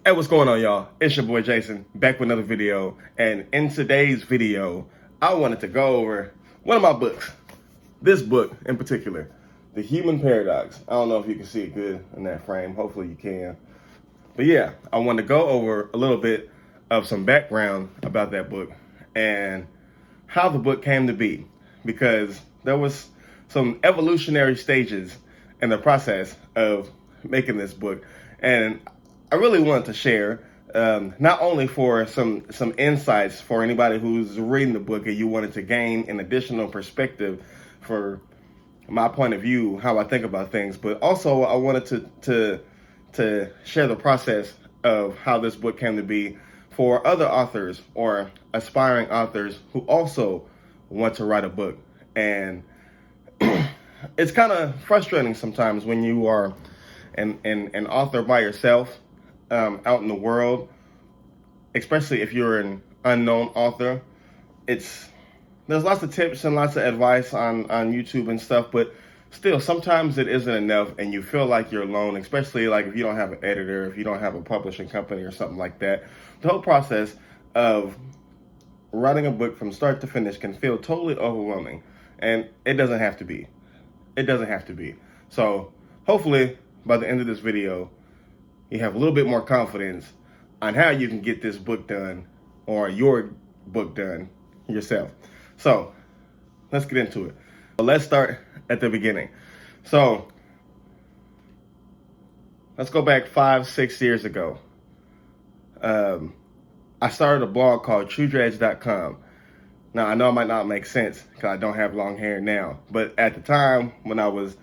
Hey, what's going on, y'all? It's your boy Jason, back with another video. And in today's video, I wanted to go over one of my books. This book in particular, The Hue-Man Paradox. I don't know if you can see it good in that frame. Hopefully you can. But yeah, I want to go over a little bit of some background about that book and how the book came to be. Because there was some evolutionary stages in the process of making this book. And I really wanted to share, not only for some insights for anybody who's reading the book and you wanted to gain an additional perspective for my point of view, how I think about things, but also I wanted to share the process of how this book came to be for other authors or aspiring authors who also want to write a book. And it's kind of frustrating sometimes when you are an author by yourself, out in the world, especially if you're an unknown author. There's lots of tips and lots of advice on YouTube and stuff, but still sometimes it isn't enough and you feel like you're alone, especially like if you don't have an editor, if you don't have a publishing company or something like that. The whole process of writing a book from start to finish can feel totally overwhelming, and it doesn't have to be. It doesn't have to be. So hopefully by the end of this video, you have a little bit more confidence on how you can get this book done or your book done yourself. So let's get into it. Let's start at the beginning. So let's go back 5-6 years ago. I started a blog called TrueDredge.com. Now, I know it might not make sense because I don't have long hair now, but at the time when I was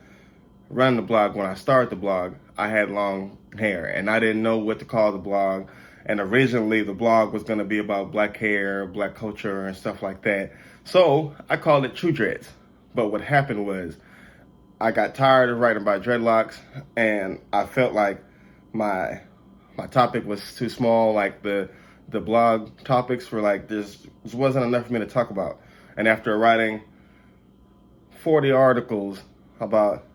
running the blog, when I started the blog, I had long hair and I didn't know what to call the blog. And originally the blog was going to be about black hair, black culture and stuff like that. So I called it True Dreads. But what happened was I got tired of writing about dreadlocks and I felt like my topic was too small. Like the blog topics were like, this wasn't enough for me to talk about. And after writing 40 articles about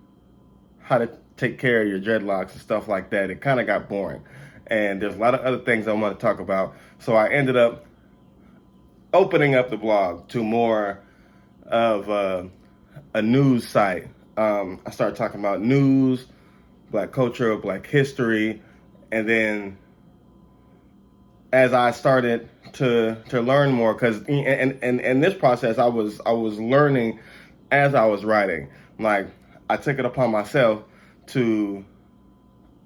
how to take care of your dreadlocks and stuff like that, it kind of got boring. And there's a lot of other things I want to talk about. So I ended up opening up the blog to more of a news site. I started talking about news, black culture, black history. And then as I started to learn more, because in this process, I was learning as I was writing. Like, I took it upon myself to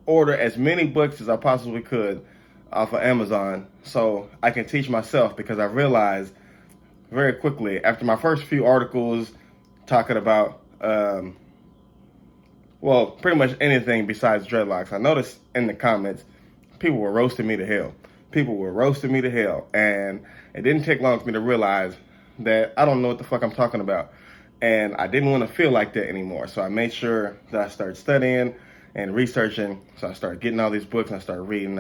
order as many books as I possibly could off of Amazon so I can teach myself, because I realized very quickly after my first few articles talking about, well, pretty much anything besides dreadlocks, I noticed in the comments, people were roasting me to hell. People were roasting me to hell. And it didn't take long for me to realize that I don't know what the fuck I'm talking about. And I didn't want to feel like that anymore. So I made sure that I started studying and researching. So I started getting all these books and I started reading.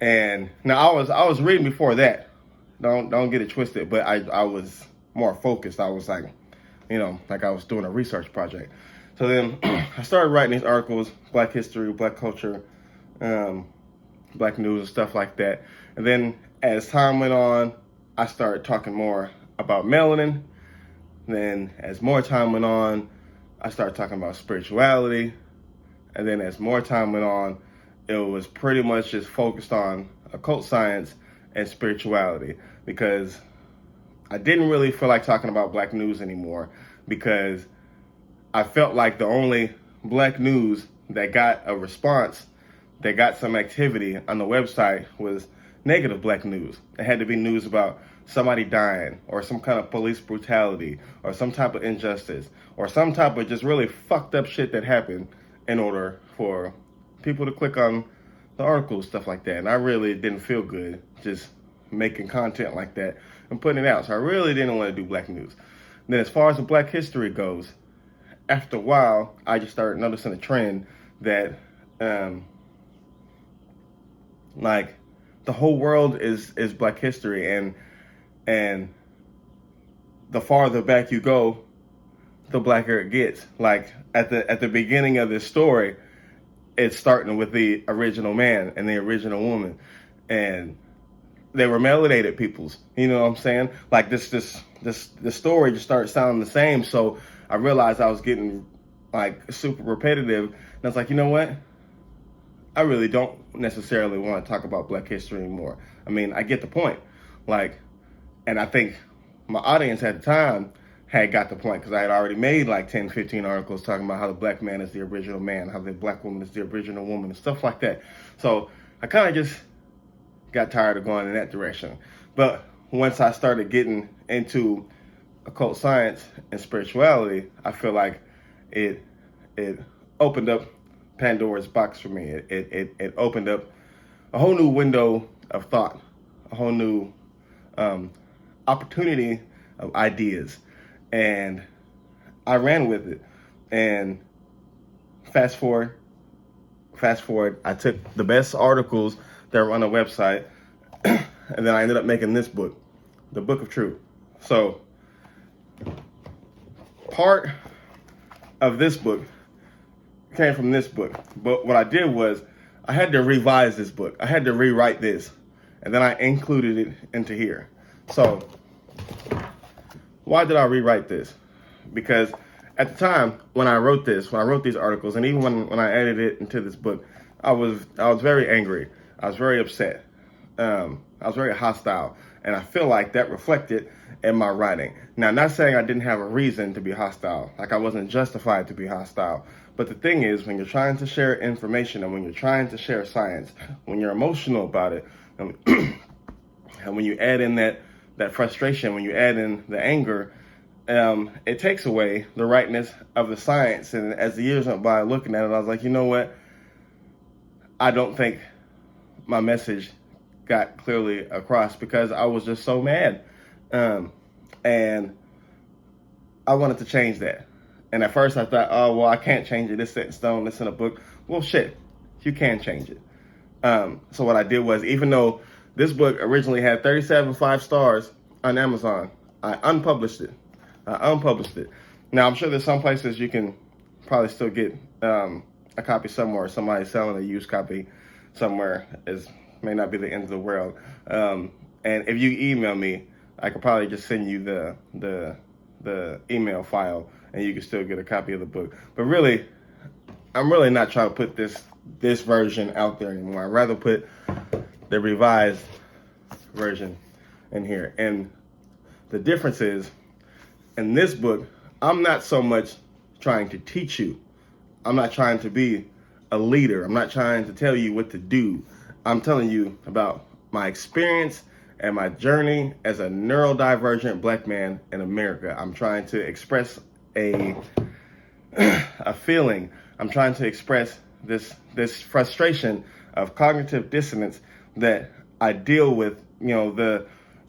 And now I was reading before that. Don't get it twisted, but I was more focused. I was like, like I was doing a research project. So then I started writing these articles, black history, black culture, black news and stuff like that. And then as time went on, I started talking more about melanin. Then as more time went on, I started talking about spirituality. And then as more time went on, it was pretty much just focused on occult science and spirituality, because I didn't really feel like talking about black news anymore, because I felt like the only black news that got a response, that got some activity on the website, was negative black news. It had to be news about somebody dying, or some kind of police brutality, or some type of injustice, or some type of just really fucked up shit that happened, in order for people to click on the articles, stuff like that. And I really didn't feel good just making content like that and putting it out. So I really didn't want to do black news. And then as far as the black history goes, after a while, I just started noticing a trend that, like, the whole world is black history, and the farther back you go, the blacker it gets. Like at the beginning of this story, it's starting with the original man and the original woman, and they were melanated peoples. You know what I'm saying? Like the story just started sounding the same. So I realized I was getting like super repetitive, and I was like, you know what? I really don't necessarily want to talk about Black history anymore. I mean, I get the point. Like, and I think my audience at the time had got the point, because I had already made like 10, 15 articles talking about how the Black man is the original man, how the Black woman is the original woman, and stuff like that. So I kind of just got tired of going in that direction. But once I started getting into occult science and spirituality, I feel like it opened up Pandora's box for me. It opened up a whole new window of thought, a whole new opportunity of ideas, and I ran with it. And fast forward, I took the best articles that were on the website, and then I ended up making this book, The Book of Truth. So part of this book came from this book, but what I did was I had to revise this book. I had to rewrite this, and then I included it into here. So why did I rewrite this? Because at the time when I wrote this, when I wrote these articles, and even when I added it into this book, I was very angry. I was very upset. I was very hostile, and I feel like that reflected in my writing. Now, I'm not saying I didn't have a reason to be hostile, like I wasn't justified to be hostile. But the thing is, when you're trying to share information, and when you're trying to share science, when you're emotional about it, and when you add in that frustration, when you add in the anger, it takes away the rightness of the science. And as the years went by, looking at it, I was like, you know what? I don't think my message got clearly across, because I was just so mad. And I wanted to change that. And at first I thought, oh, well, I can't change it. It's set in stone. It's in a book. Well, shit, you can change it. So what I did was, even though this book originally had 37 5-stars on Amazon, I unpublished it. Now, I'm sure there's some places you can probably still get a copy somewhere. Somebody selling a used copy somewhere may not be the end of the world. And if you email me, I could probably just send you the email file, and you can still get a copy of the book. But really, I'm really not trying to put this version out there anymore. I'd rather put the revised version in here. And the difference is, in this book, I'm not so much trying to teach you. I'm not trying to be a leader. I'm not trying to tell you what to do. I'm telling you about my experience and my journey as a neurodivergent Black man in America. I'm trying to express a feeling. I'm trying to express this frustration of cognitive dissonance that I deal with. You know,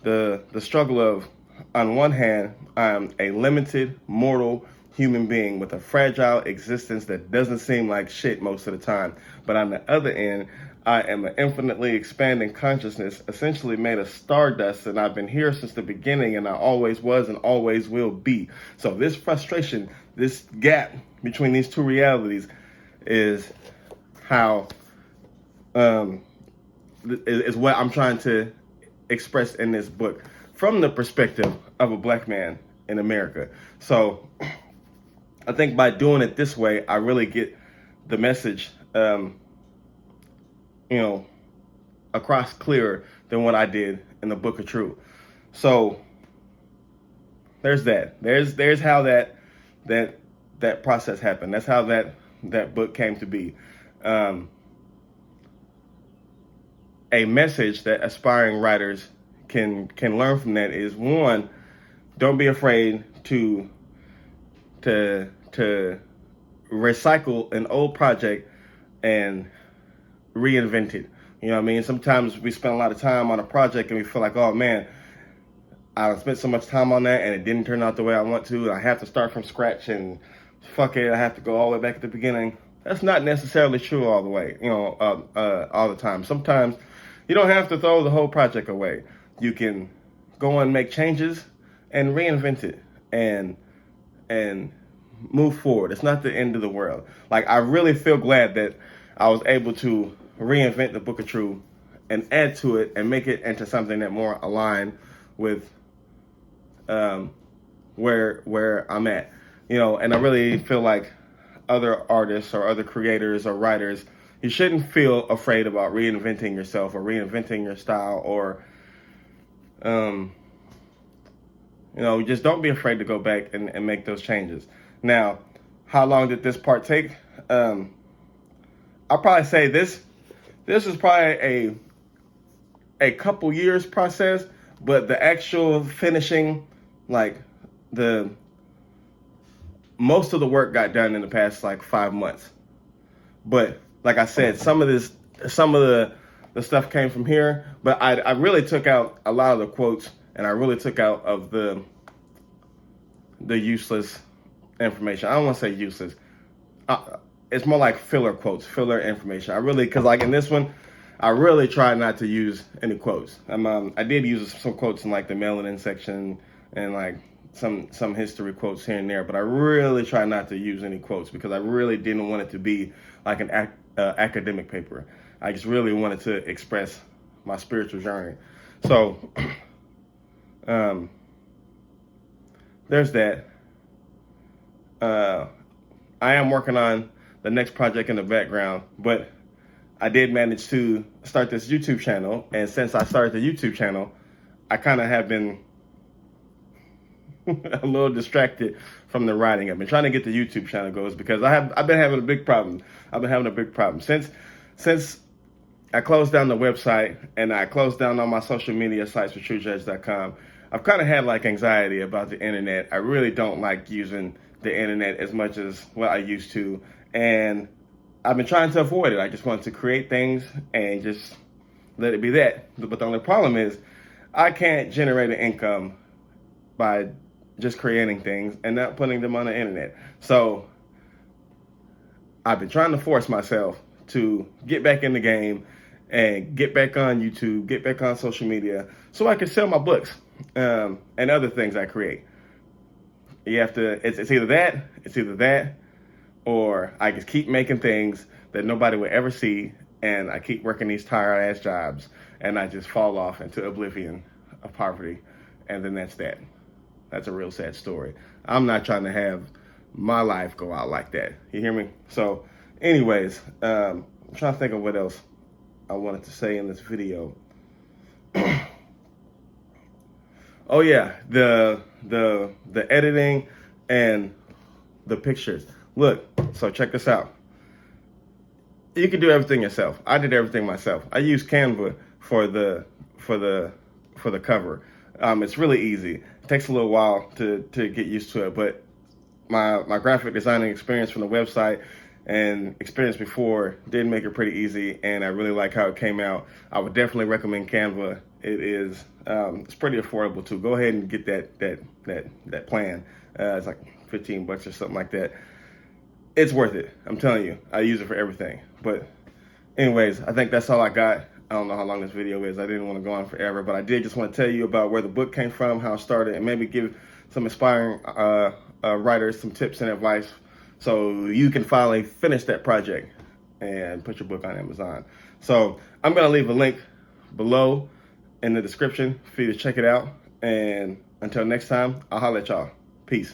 the struggle of, on one hand, I'm a limited mortal human being with a fragile existence that doesn't seem like shit most of the time. But on the other end, I am an infinitely expanding consciousness, essentially made of stardust, and I've been here since the beginning, and I always was and always will be. So this frustration, this gap between these two realities, is how is what I'm trying to express in this book from the perspective of a Black man in America. So I think by doing it this way, I really get the message across clearer than what I did in the Book of Truth. So there's that. There's how that process happened. That's how that book came to be. A message that aspiring writers can learn from that is, one, don't be afraid to recycle an old project and reinvent it. You know what I mean? Sometimes we spend a lot of time on a project and we feel like, oh man, I spent so much time on that and it didn't turn out the way I want to. I have to start from scratch, and fuck it, I have to go all the way back at the beginning. That's not necessarily true all the way, all the time. Sometimes you don't have to throw the whole project away. You can go and make changes and reinvent it and move forward. It's not the end of the world. Like, I really feel glad that I was able to reinvent the Book of Truth and add to it and make it into something that more aligned with where I'm at. You know, and I really feel like other artists or other creators or writers, you shouldn't feel afraid about reinventing yourself or reinventing your style, or you know, just don't be afraid to go back and make those changes. Now, how long did this part take? I'll probably say this is probably a couple years process, but the actual finishing, like the most of the work got done in the past like 5 months. But like I said, some of the stuff came from here, but I really took out a lot of the quotes, and I really took out of the useless information. I don't want to say useless. It's more like filler quotes, filler information. I really, because like in this one, I really tried not to use any quotes. I did use some quotes in like the melanin section and like some history quotes here and there, but I really try not to use any quotes because I really didn't want it to be like an academic paper. I just really wanted to express my spiritual journey. So there's that. I am working on the next project in the background, but I did manage to start this YouTube channel, and since I started the YouTube channel, I kind of have been a little distracted from the writing. I've been trying to get the YouTube channel goes because I've been having a big problem. I've been having a big problem since I closed down the website and I closed down all my social media sites for TrueJudge.com. I've kind of had like anxiety about the internet. I really don't like using the internet as much as what I used to, and I've been trying to avoid it. I just want to create things and just let it be that. But the only problem is I can't generate an income by just creating things and not putting them on the internet. So I've been trying to force myself to get back in the game and get back on YouTube, get back on social media so I can sell my books and other things I create. You have to, it's either that, or I just keep making things that nobody will ever see, and I keep working these tired ass jobs, and I just fall off into oblivion of poverty, and then that's that. That's a real sad story. I'm not trying to have my life go out like that. You hear me? So, anyways, I'm trying to think of what else I wanted to say in this video. Oh yeah, the editing and the pictures. Look, so check this out. You can do everything yourself. I did everything myself. I used Canva for the cover. It's really easy. It takes a little while to get used to it, but my graphic designing experience from the website and experience before did make it pretty easy, and I really like how it came out. I would definitely recommend Canva. It is it's pretty affordable too. Go ahead and get that plan. It's like $15 or something like that. It's worth it. I'm telling you. I use it for everything. But anyways, I think that's all I got. I don't know how long this video is. I didn't want to go on forever, but I did just want to tell you about where the book came from, how it started, and maybe give some inspiring writers some tips and advice so you can finally finish that project and put your book on Amazon. So I'm going to leave a link below in the description for you to check it out. And until next time, I'll holler at y'all. Peace.